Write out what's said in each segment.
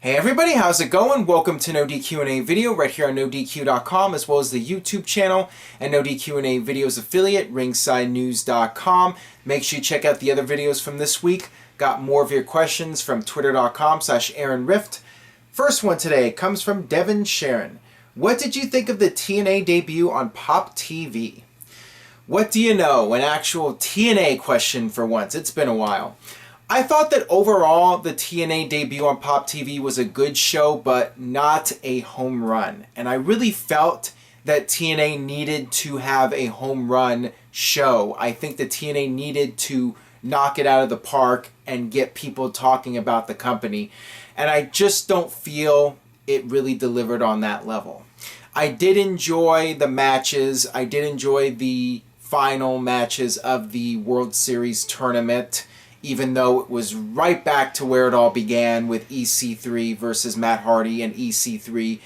Hey everybody, how's it going? Welcome to NoDQ&A video right here on NoDQ.com, as well as the YouTube channel and NoDQ&A videos affiliate, ringsidenews.com. Make sure you check out the other videos from this week. Got more of your questions from twitter.com/AaronRift. First one today comes from Devin Sharon. What did you think of the TNA debut on Pop TV? What do you know? An actual TNA question for once. It's been a while. I thought that overall the TNA debut on Pop TV was a good show, but not a home run. And I really felt that TNA needed to have a home run show. I think the TNA needed to knock it out of the park and get people talking about the company. And I just don't feel it really delivered on that level. I did enjoy the matches. I did enjoy the final matches of the World Series tournament, even though it was right back to where it all began with EC3 versus Matt Hardy and EC3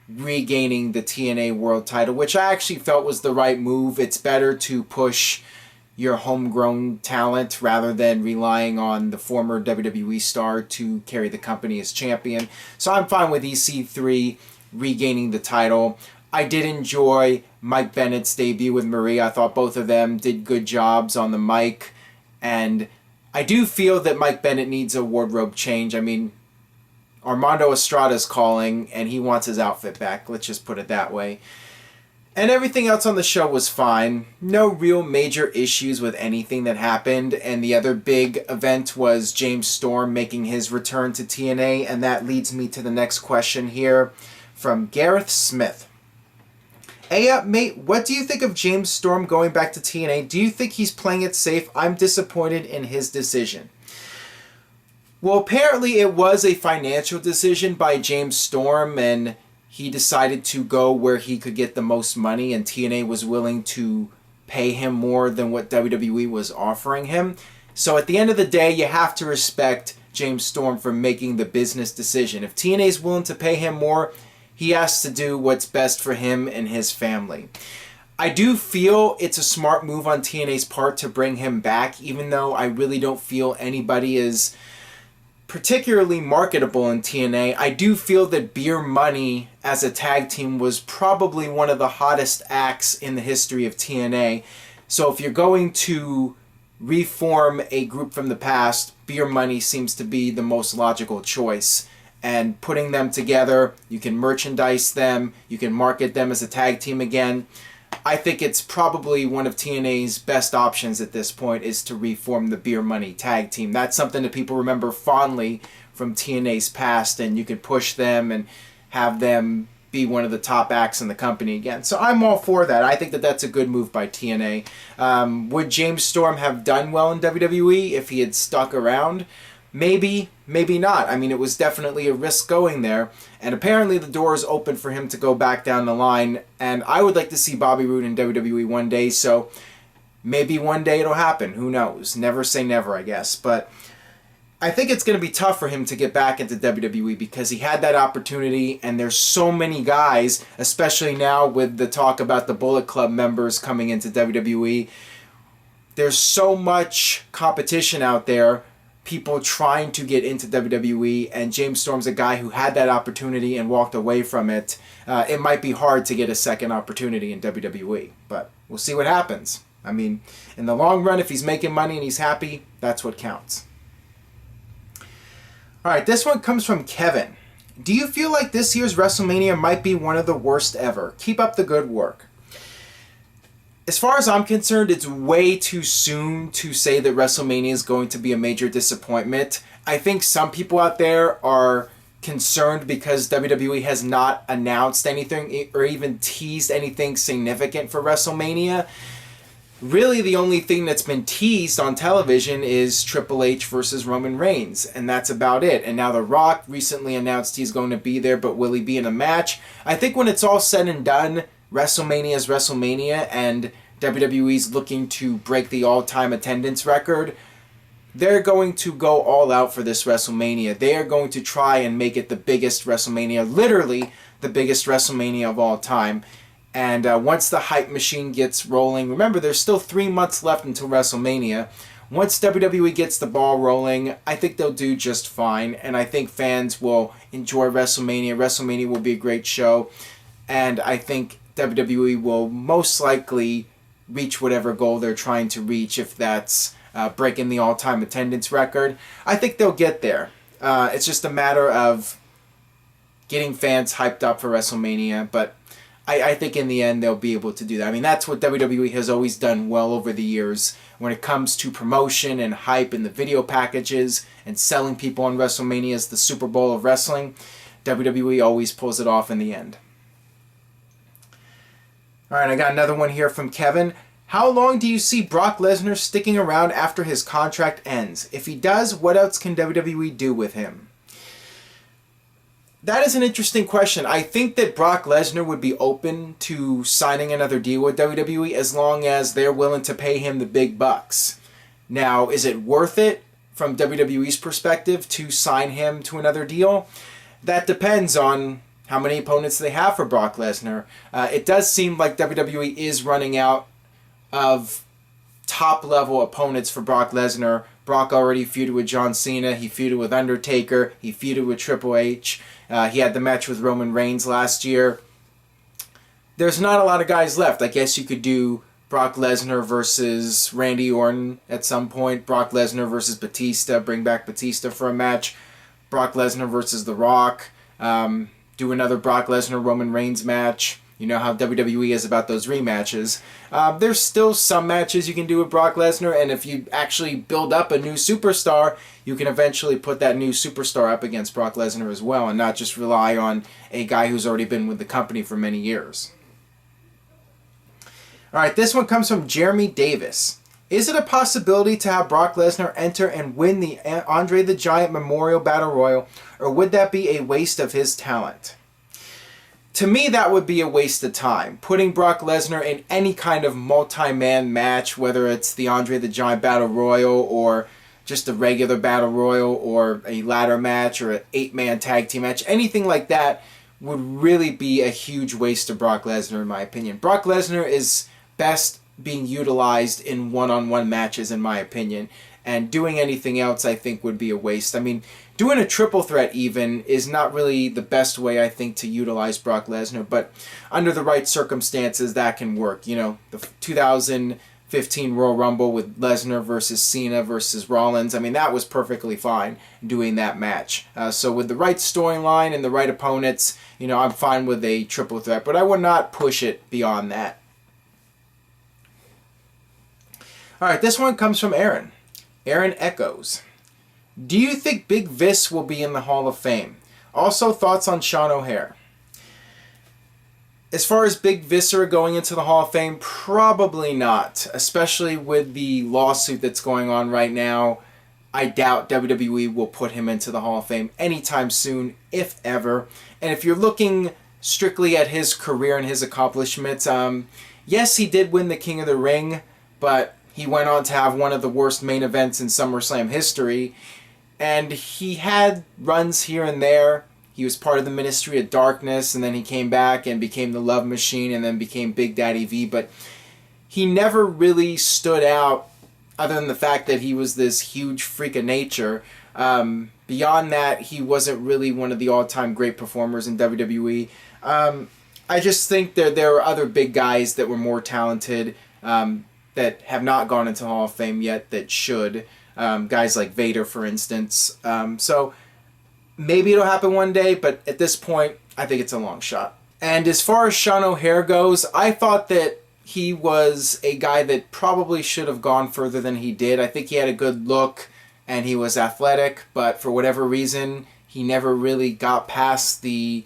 regaining the TNA World title, which I actually felt was the right move. It's better to push your homegrown talent rather than relying on the former WWE star to carry the company as champion. So I'm fine with EC3 regaining the title. I did enjoy Mike Bennett's debut with Marie. I thought both of them did good jobs on the mic, and I do feel that Mike Bennett needs a wardrobe change. I mean, Armando Estrada's calling, and he wants his outfit back. Let's just put it that way. And everything else on the show was fine. No real major issues with anything that happened. And the other big event was James Storm making his return to TNA. And that leads me to the next question here from Gareth Smith. Hey, mate, what do you think of James Storm going back to TNA? Do you think he's playing it safe? I'm disappointed in his decision. Well, apparently it was a financial decision by James Storm, and he decided to go where he could get the most money, and TNA was willing to pay him more than what WWE was offering him. So at the end of the day, you have to respect James Storm for making the business decision. If TNA is willing to pay him more, he has to do what's best for him and his family. I do feel it's a smart move on TNA's part to bring him back, even though I really don't feel anybody is particularly marketable in TNA. I do feel that Beer Money as a tag team was probably one of the hottest acts in the history of TNA. So if you're going to reform a group from the past, Beer Money seems to be the most logical choice. And putting them together, you can merchandise them, you can market them as a tag team again. I think it's probably one of TNA's best options at this point is to reform the Beer Money tag team. That's something that people remember fondly from TNA's past, and you could push them and have them be one of the top acts in the company again. So I'm all for that. I think that that's a good move by TNA. Would James Storm have done well in WWE if he had stuck around? Maybe, maybe not. I mean, it was definitely a risk going there, and apparently the door is open for him to go back down the line, and I would like to see Bobby Roode in WWE one day, so maybe one day it'll happen. Who knows? Never say never, I guess. But I think it's going to be tough for him to get back into WWE because he had that opportunity, and there's so many guys, especially now with the talk about the Bullet Club members coming into WWE. There's so much competition out there, people trying to get into WWE, and James Storm's a guy who had that opportunity and walked away from it. It might be hard to get a second opportunity in WWE, but we'll see what happens. I mean, in the long run, if he's making money and he's happy, that's what counts. All right, this one comes from Kevin. Do you feel like this year's WrestleMania might be one of the worst ever? Keep up the good work. As far as I'm concerned, it's way too soon to say that WrestleMania is going to be a major disappointment. I think some people out there are concerned because WWE has not announced anything or even teased anything significant for WrestleMania. Really, the only thing that's been teased on television is Triple H versus Roman Reigns, and that's about it. And now The Rock recently announced he's going to be there, but will he be in a match? I think when it's all said and done, WrestleMania is WrestleMania, and WWE's looking to break the all-time attendance record. They're going to go all out for this WrestleMania. They are going to try and make it the biggest WrestleMania, literally the biggest WrestleMania of all time. And once the hype machine gets rolling, remember there's still 3 months left until WrestleMania. once WWE gets the ball rolling, I think they'll do just fine, and I think fans will enjoy WrestleMania. WrestleMania will be a great show, and I think WWE will most likely reach whatever goal they're trying to reach, if that's breaking the all-time attendance record. I think they'll get there. It's just a matter of getting fans hyped up for WrestleMania, but I think in the end they'll be able to do that. I mean, that's what WWE has always done well over the years when it comes to promotion and hype and the video packages and selling people on WrestleMania as the Super Bowl of wrestling. WWE always pulls it off in the end. All right, I got another one here from Kevin. How long do you see Brock Lesnar sticking around after his contract ends? If he does, what else can WWE do with him? That is an interesting question. I think that Brock Lesnar would be open to signing another deal with WWE as long as they're willing to pay him the big bucks. Now, is it worth it from WWE's perspective to sign him to another deal? That depends on how many opponents they have for Brock Lesnar. It does seem like WWE is running out of top-level opponents for Brock Lesnar. Brock already feuded with John Cena. He feuded with Undertaker. He feuded with Triple H. He had the match with Roman Reigns last year. There's not a lot of guys left. I guess you could do Brock Lesnar versus Randy Orton at some point. Brock Lesnar versus Batista. Bring back Batista for a match. Brock Lesnar versus The Rock. Do another Brock Lesnar Roman Reigns match. You know how WWE is about those rematches. There's still some matches you can do with Brock Lesnar, and if you actually build up a new superstar, you can eventually put that new superstar up against Brock Lesnar as well, and not just rely on a guy who's already been with the company for many years. All right, this one comes from Jeremy Davis. Is it a possibility to have Brock Lesnar enter and win the Andre the Giant Memorial Battle Royal, or would that be a waste of his talent? To me, that would be a waste of time. Putting Brock Lesnar in any kind of multi-man match, whether it's the Andre the Giant Battle Royal or just a regular Battle Royal or a ladder match or an 8-man tag team match, anything like that would really be a huge waste of Brock Lesnar in my opinion. Brock Lesnar is best being utilized in one-on-one matches in my opinion, and doing anything else I think would be a waste. I mean, doing a triple threat even is not really the best way I think to utilize Brock Lesnar, but under the right circumstances that can work. You know, the 2015 Royal Rumble with Lesnar versus Cena versus Rollins, I mean, that was perfectly fine doing that match. So with the right storyline and the right opponents, you know, I'm fine with a triple threat, but I would not push it beyond that. All right, this one comes from Aaron. Aaron Echoes. Do you think Big Vis will be in the Hall of Fame? Also, thoughts on Sean O'Haire. As far as Big Viscera going into the Hall of Fame, probably not. Especially with the lawsuit that's going on right now. I doubt WWE will put him into the Hall of Fame anytime soon, if ever. And if you're looking strictly at his career and his accomplishments, yes, he did win the King of the Ring, but he went on to have one of the worst main events in SummerSlam history. And he had runs here and there. He was part of the Ministry of Darkness, and then he came back and became the Love Machine, and then became Big Daddy V. But he never really stood out, other than the fact that he was this huge freak of nature. Beyond that, he wasn't really one of the all-time great performers in WWE. I just think there are other big guys that were more talented, that have not gone into Hall of Fame yet that should. Guys like Vader, for instance. So maybe it'll happen one day, but at this point, I think it's a long shot. And as far as Sean O'Haire goes, I thought that he was a guy that probably should have gone further than he did. I think he had a good look and he was athletic, but for whatever reason, he never really got past the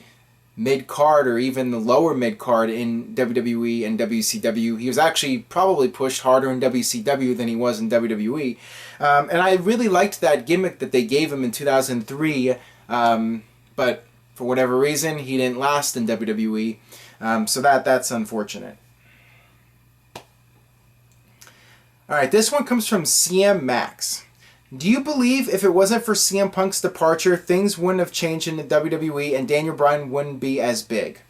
mid-card or even the lower mid-card in WWE and WCW. He was actually probably pushed harder in WCW than he was in WWE. And I really liked that gimmick that they gave him in 2003, but for whatever reason, he didn't last in WWE. So that's unfortunate. Alright, this one comes from CM Max. Do you believe if it wasn't for CM Punk's departure, things wouldn't have changed in the WWE and Daniel Bryan wouldn't be as big?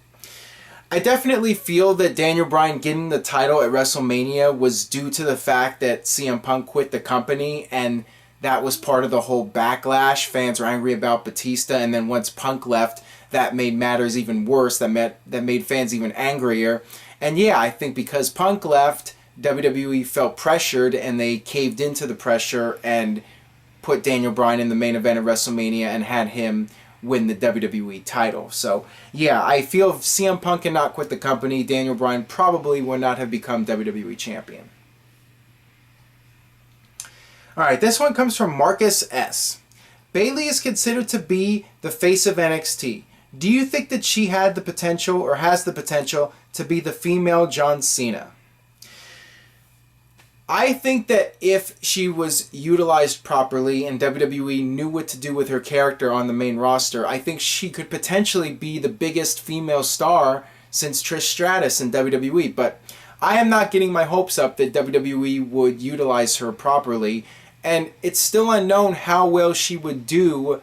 I definitely feel that Daniel Bryan getting the title at WrestleMania was due to the fact that CM Punk quit the company, and that was part of the whole backlash. Fans were angry about Batista, and then once Punk left, that made matters even worse. That made fans even angrier. And yeah, I think because Punk left, WWE felt pressured, and they caved into the pressure and put Daniel Bryan in the main event of WrestleMania and had him win the WWE title. So yeah, I feel if CM Punk had not quit the company, Daniel Bryan probably would not have become WWE champion. Alright, this one comes from Marcus S. Bayley is considered to be the face of NXT. Do you think that she had the potential, or has the potential, to be the female John Cena? I think that if she was utilized properly and WWE knew what to do with her character on the main roster, I think she could potentially be the biggest female star since Trish Stratus in WWE. But I am not getting my hopes up that WWE would utilize her properly, and it's still unknown how well she would do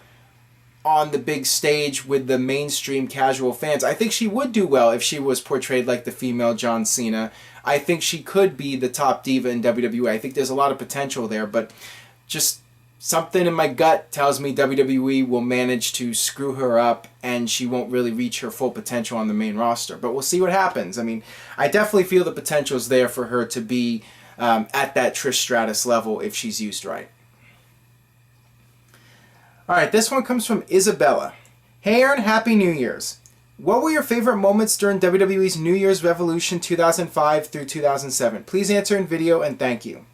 on the big stage with the mainstream casual fans. I think she would do well if she was portrayed like the female John Cena. I think she could be the top diva in WWE. I think there's a lot of potential there, but just something in my gut tells me WWE will manage to screw her up and she won't really reach her full potential on the main roster. But we'll see what happens. I mean, I definitely feel the potential is there for her to be at that Trish Stratus level if she's used right. Alright, this one comes from Isabella. Hey Aaron, Happy New Year's. What were your favorite moments during WWE's New Year's Revolution 2005 through 2007? Please answer in video and thank you.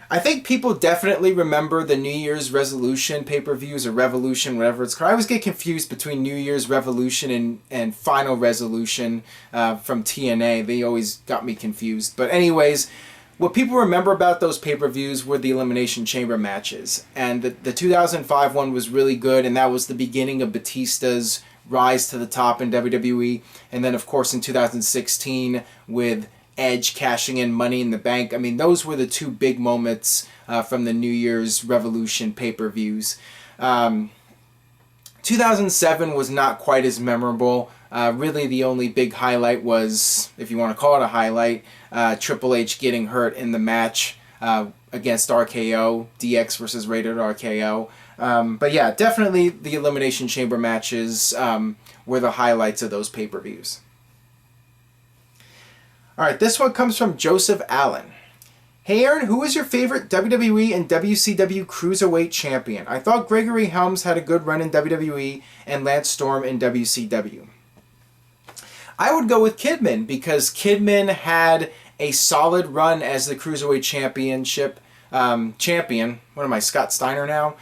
I think people definitely remember the New Year's Resolution pay-per-views, or Revolution, whatever it's called. I always get confused between New Year's Revolution and Final Resolution from TNA. They always got me confused. But anyways, what people remember about those pay-per-views were the Elimination Chamber matches. And the 2005 one was really good, and that was the beginning of Batista's rise to the top in WWE. And then, of course, in 2016 with Edge cashing in Money in the Bank. I mean, those were the two big moments from the New Year's Revolution pay-per-views. 2007 was not quite as memorable. Really, the only big highlight was, if you want to call it a highlight, Triple H getting hurt in the match against RKO, DX versus Rated RKO. But yeah, definitely the Elimination Chamber matches were the highlights of those pay-per-views. Alright, this one comes from Joseph Allen. Hey Aaron, who is your favorite WWE and WCW Cruiserweight champion? I thought Gregory Helms had a good run in WWE and Lance Storm in WCW. I would go with Kidman, because Kidman had a solid run as the Cruiserweight Championship champion. What am I, Scott Steiner now?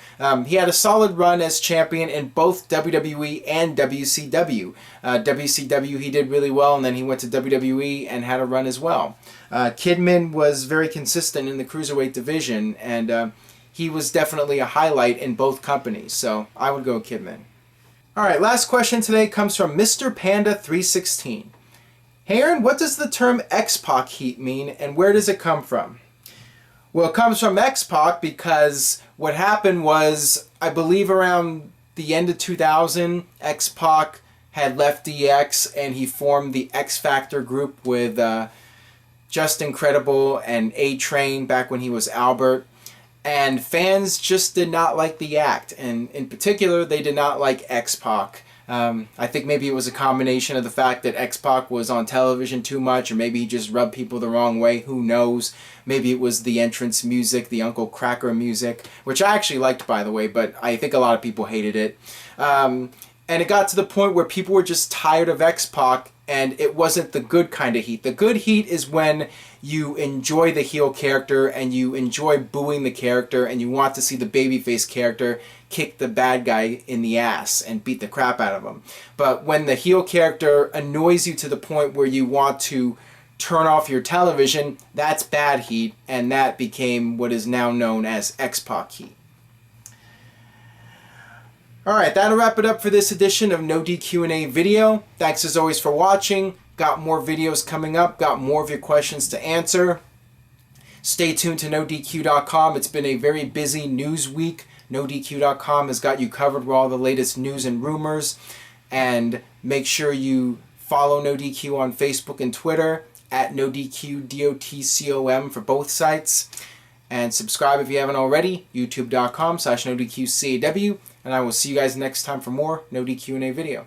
He had a solid run as champion in both WWE and WCW. WCW he did really well, and then he went to WWE and had a run as well. Kidman was very consistent in the Cruiserweight division, and he was definitely a highlight in both companies, so I would go with Kidman. Alright, last question today comes from Mr. Panda 316. Hey Aaron, what does the term X-Pac heat mean, and where does it come from? Well, it comes from X-Pac because what happened was, I believe around the end of 2000, X-Pac had left DX and he formed the X Factor group with Just Incredible and A-Train back when he was Albert. And fans just did not like the act, and in particular, they did not like X-Pac. I think maybe it was a combination of the fact that X-Pac was on television too much, or maybe he just rubbed people the wrong way, who knows. Maybe it was the entrance music, the Uncle Kracker music, which I actually liked, by the way, but I think a lot of people hated it. And it got to the point where people were just tired of X-Pac, and it wasn't the good kind of heat. The good heat is when you enjoy the heel character and you enjoy booing the character and you want to see the babyface character kick the bad guy in the ass and beat the crap out of him. But when the heel character annoys you to the point where you want to turn off your television, that's bad heat, and that became what is now known as X-Pac heat. Alright, that'll wrap it up for this edition of NoDQ&A video. Thanks as always for watching. Got more videos coming up. Got more of your questions to answer. Stay tuned to NoDQ.com. It's been a very busy news week. NoDQ.com has got you covered with all the latest news and rumors. And make sure you Follow NoDQ on Facebook and Twitter at NoDQ.com for both sites. And subscribe if you haven't already, youtube.com/NoDQCAW. And I will see you guys next time for more NoDQ&A video.